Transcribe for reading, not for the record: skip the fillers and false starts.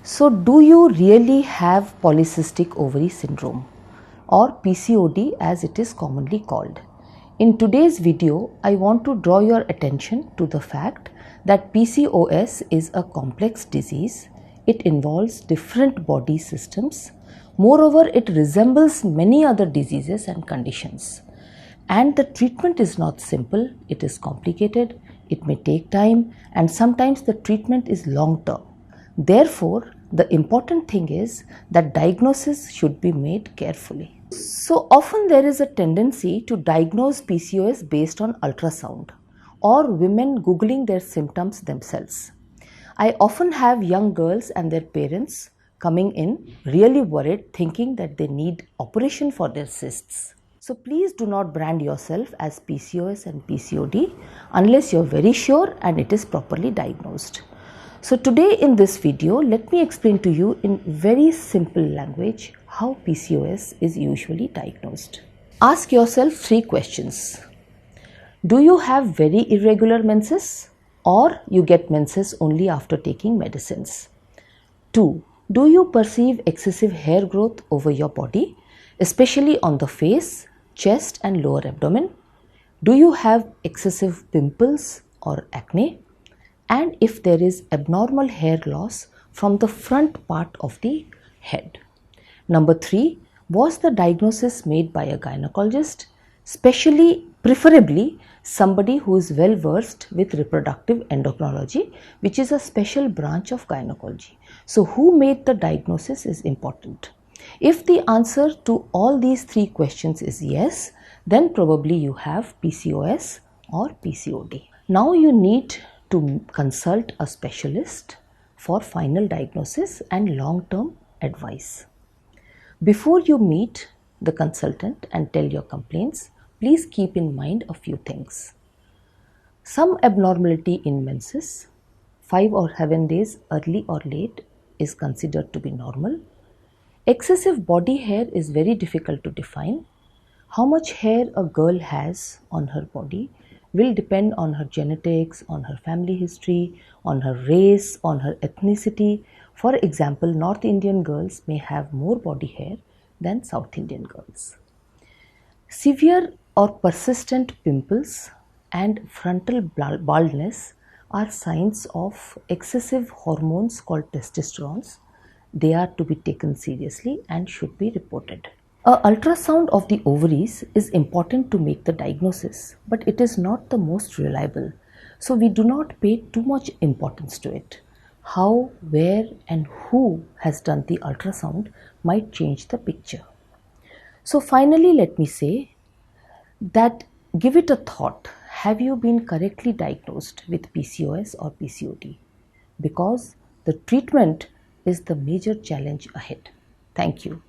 So, do you really have polycystic ovary syndrome, or PCOD as it is commonly called? In today's video, I want to draw your attention to the fact that PCOS is a complex disease. It involves different body systems. Moreover, it resembles many other diseases and conditions. And the treatment is not simple, it is complicated, it may take time, and sometimes the treatment is long term. Therefore, the important thing is that diagnosis should be made carefully. So often there is a tendency to diagnose PCOS based on ultrasound or women googling their symptoms themselves. I often have young girls and their parents coming in really worried, thinking that they need operation for their cysts. So please do not brand yourself as PCOS and PCOD unless you're very sure and it is properly diagnosed. So today in this video, let me explain to you in very simple language how PCOS is usually diagnosed. Ask yourself 3 questions. Do you have very irregular menses, or you get menses only after taking medicines? 2. Do you perceive excessive hair growth over your body, especially on the face, chest and lower abdomen? Do you have excessive pimples or acne? And if there is abnormal hair loss from the front part of the head. Number 3, was the diagnosis made by a gynecologist, preferably somebody who is well versed with reproductive endocrinology, which is a special branch of gynecology. So who made the diagnosis is important. If the answer to all these 3 questions is yes, then probably you have PCOS or PCOD. Now you need to consult a specialist for final diagnosis and long-term advice. Before you meet the consultant and tell your complaints, please keep in mind a few things. Some abnormality in menses, 5 or 7 days early or late, is considered to be normal. Excessive body hair is very difficult to define. How much hair a girl has on her body will depend on her genetics, on her family history, on her race, on her ethnicity. For example, North Indian girls may have more body hair than South Indian girls. Severe or persistent pimples and frontal baldness are signs of excessive hormones called testosterone. They are to be taken seriously and should be reported. An ultrasound of the ovaries is important to make the diagnosis, but it is not the most reliable. So we do not pay too much importance to it. How, where and who has done the ultrasound might change the picture. So finally, let me say that give it a thought. Have you been correctly diagnosed with PCOS or PCOD? Because the treatment is the major challenge ahead. Thank you.